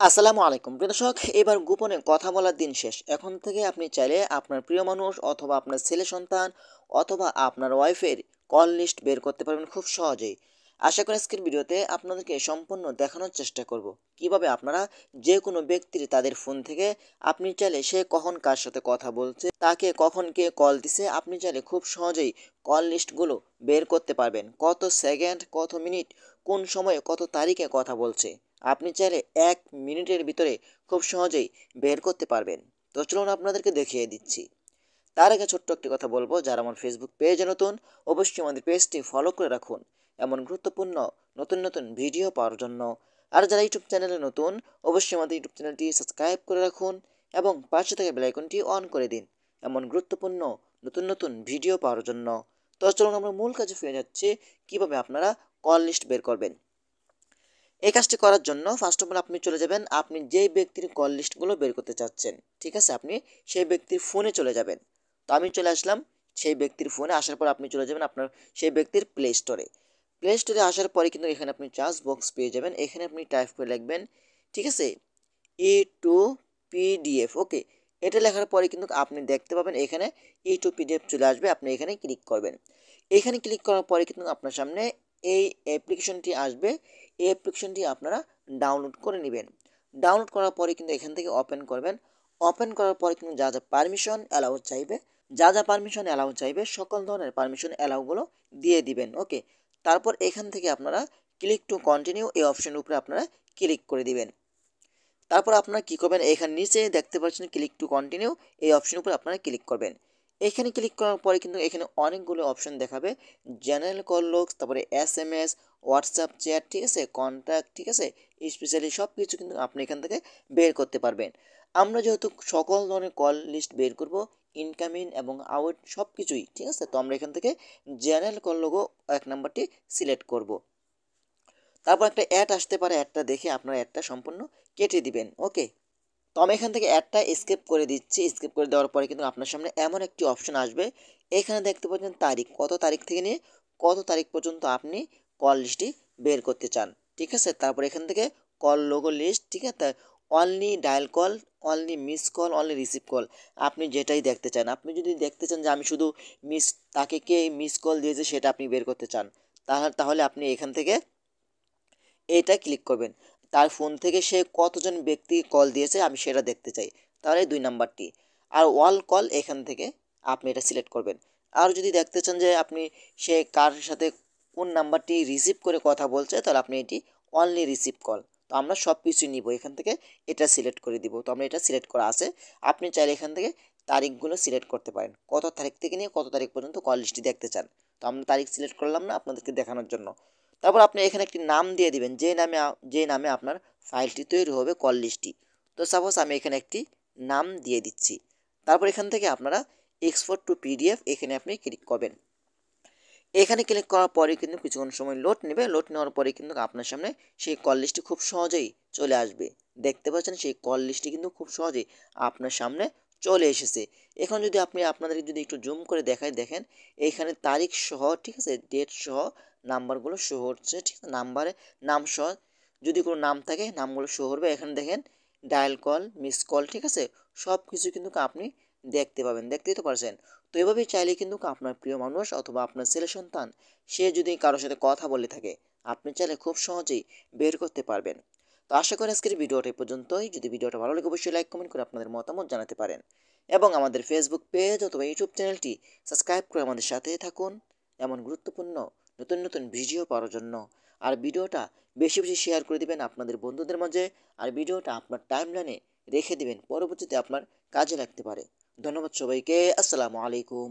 আসসালামু আলাইকুম প্রিয় দর্শক, এবার গোপনে কথা বলার দিন শেষ। এখন থেকে আপনি চাইলে আপনার প্রিয় মানুষ অথবা আপনার ছেলে সন্তান অথবা আপনার ওয়াইফের কল লিস্ট বের করতে পারবেন খুব সহজেই। আশা করি আজকের ভিডিওতে আপনাদেরকে সম্পূর্ণ দেখানোর চেষ্টা করব কিভাবে আপনারা যে কোনো ব্যক্তির তাদের ফোন থেকে আপনি চাইলে সে কখন কার সাথে কথা বলছে, তাকে কখন কে কল দিছে, আপনি চাইলে খুব সহজেই কল লিস্টগুলো বের করতে পারবেন। কত সেকেন্ড, কত মিনিট, কোন সময়ে, কত তারিখে কথা বলছে আপনি চাইলে ১ মিনিটের ভিতরে খুব সহজেই বের করতে পারবেন। তো চলুন আপনাদেরকে দেখিয়ে দিচ্ছি। তার আগে ছোট্ট একটি কথা বলবো, যারা আমার ফেসবুক পেজে নতুন অবশ্যই আমাদের পেজটি ফলো করে রাখুন এমন গুরুত্বপূর্ণ নতুন নতুন ভিডিও পাওয়ার জন্য। আর যারা ইউটিউব চ্যানেলে নতুন অবশ্যই আমাদের ইউটিউব চ্যানেলটি সাবস্ক্রাইব করে রাখুন এবং পাশে থাকা বেল আইকনটি অন করে দিন এমন গুরুত্বপূর্ণ নতুন নতুন ভিডিও পাওয়ার জন্য। তো চলুন আমরা মূল কাজে ফিরে যাচ্ছি, কিভাবে আপনারা কল লিস্ট বের করবেন। এই কাজটি করার জন্য ফার্স্ট অফ অল আপনি চলে যাবেন আপনি যেই ব্যক্তির কল লিস্টগুলো বের করতে চাচ্ছেন। ঠিক আছে, আপনি সেই ব্যক্তির ফোনে চলে যাবেন। তো আমি চলে আসলাম সেই ব্যক্তির ফোনে। আসার পর আপনি চলে যাবেন আপনার সেই ব্যক্তির প্লে স্টোরে। প্লে স্টোরে আসার পরে কিন্তু এখানে আপনি চার্জ বক্স পেয়ে যাবেন। এখানে আপনি টাইপ করে লিখবেন, ঠিক আছে, ই টু পিডিএফ। ওকে, এটা লেখার পরে কিন্তু আপনি দেখতে পাবেন এখানে ই টু পিডিএফ চলে আসবে। আপনি এখানে ক্লিক করবেন। এখানে ক্লিক করার পরে কিন্তু আপনার সামনে এই অ্যাপ্লিকেশনটি আসবে। এই অ্যাপ্লিকেশনটি আপনারা ডাউনলোড করে নেবেন। ডাউনলোড করার পরে কিন্তু এখান থেকে ওপেন করবেন। ওপেন করার পরে কিন্তু যা যা পারমিশন অ্যালাউ চাইবে, পারমিশন অ্যালাউ চাইবে সকল ধরনের পারমিশন অ্যালাউগুলো দিয়ে দিবেন। ওকে, তারপর এখান থেকে আপনারা ক্লিক টু কন্টিনিউ এই অপশনের উপরে আপনারা ক্লিক করে দিবেন। তারপর আপনারা কী করবেন, এখানে নিচে দেখতে পাচ্ছেন ক্লিক টু কন্টিনিউ এই অপশনের উপর আপনারা ক্লিক করবেন। এখানে ক্লিক করার পরে কিন্তু এখানে অনেকগুলো অপশন দেখাবে, জেনারেল কল লোকস, তারপরে SMS, হোয়াটসঅ্যাপ চ্যাট, ঠিক আছে, কন্ট্যাক্ট, ঠিক আছে, স্পেশালি সব কিছু কিন্তু আপনি এখান থেকে বের করতে পারবেন। আমরা যেহেতু সকল ধরনের কল লিস্ট বের করব, ইনকামিং এবং আউট সব কিছুই, ঠিক আছে, তো আমরা এখান থেকে জেনারেল কল লোগো ১ নাম্বারটি সিলেক্ট করব। তারপর একটা অ্যাড আসতে পারে, অ্যাডটা দেখে আপনারা অ্যাডটা সম্পূর্ণ কেটে দিবেন। ওকে, তো আমি এখান থেকে অ্যাডটা স্কিপ করে দিচ্ছি। স্কিপ করে দেওয়ার পরে কিন্তু আপনার সামনে এমন একটি অপশন আসবে। এখানে দেখতে পাচ্ছেন তারিখ, কত তারিখ থেকে নিয়ে কত তারিখ পর্যন্ত আপনি কল লিস্টটি বের করতে চান। ঠিক আছে, তারপর এখান থেকে কল লোগো লিস্ট, ঠিক আছে, only dial call, only miss call, only receive call, আপনি যেটাই দেখতে চান। আপনি যদি দেখতে চান যে আমি শুধু তাকে কে মিস কল দিয়েছে সেটা আপনি বের করতে চান, তাহলে আপনি এখান থেকে এটা ক্লিক করবেন। তার ফোন থেকে সে কতজন ব্যক্তি কল দিয়েছে আমি সেটা দেখতে চাই, তাহলে ২ নাম্বারটি। আর ওয়াল কল এখান থেকে আপনি এটা সিলেক্ট করবেন। আর যদি দেখতে চান যে আপনি সে কার সাথে কোন নাম্বারটি রিসিভ করে কথা বলছে, তাহলে আপনি এটি অনলি রিসিভ কল। তো আমরা সব কিছুই নিব এখান থেকে, এটা সিলেক্ট করে দিব। তো আমরা এটা সিলেক্ট করা আছে। আপনি চাইলে এখান থেকে তারিখগুলো সিলেক্ট করতে পারেন, কত তারিখ থেকে নিয়ে কত তারিখ পর্যন্ত কল লিস্টটি দেখতে চান। তো আমরা তারিখ সিলেক্ট করলাম না আপনাদেরকে দেখানোর জন্য। তারপর আপনি এখানে একটি নাম দিয়ে দিবেন, যে নামে আপনার ফাইলটি তৈরি হবে কল লিস্টটি। তো সাপোজ আমি এখানে একটি নাম দিয়ে দিচ্ছি। তারপর এখান থেকে আপনারা এক্সপোর্ট টু পিডিএফ এখানে আপনি ক্লিক করবেন। এখানে ক্লিক করার পরে কিন্তু কিছুক্ষণ সময় লোড নেবে। লোড নেওয়ার পরে কিন্তু আপনার সামনে সেই কল লিস্টটি খুব সহজেই চলে আসবে। দেখতে পাচ্ছেন সেই কল লিস্টটি কিন্তু খুব সহজেই আপনার সামনে চলে এসেছে। এখন যদি আপনি আপনাদেরকে যদি একটু জুম করে দেখাই, দেখেন এইখানে তারিখ সহ, ঠিক আছে, ডেট সহ নাম্বারগুলো শো হচ্ছে, ঠিক আছে, নাম সহ যদি কোনো নাম থাকে নামগুলো শো করবে। এখানে দেখেন ডায়াল কল, মিস কল, ঠিক আছে, সব কিছু কিন্তু আপনি দেখতে পাবেন, দেখতেই তো পারছেন। তো এভাবেই চাইলে কিন্তু আপনার প্রিয় মানুষ অথবা আপনার ছেলে সন্তান সে যদি কারোর সাথে কথা বলে থাকে, আপনি চাইলে খুব সহজেই বের করতে পারবেন। তো আশা করি আজকের ভিডিওটা এই পর্যন্তই। যদি ভিডিওটা ভালো লাগে অবশ্যই লাইক কমেন্ট করে আপনাদের মতামত জানাতে পারেন এবং আমাদের ফেসবুক পেজ অথবা ইউটিউব চ্যানেলটি সাবস্ক্রাইব করে আমাদের সাথেই থাকুন এমন গুরুত্বপূর্ণ নতুন নতুন ভিডিও পাওয়ার জন্য। আর ভিডিওটা বেশি বেশি শেয়ার করে দিবেন আপনাদের বন্ধুদের মাঝে। আর ভিডিওটা আপনার টাইমলাইনে রেখে দিবেন, পরবর্তীতে আপনার কাজে লাগতে পারে। ধন্যবাদ সবাইকে। আসসালামু আলাইকুম।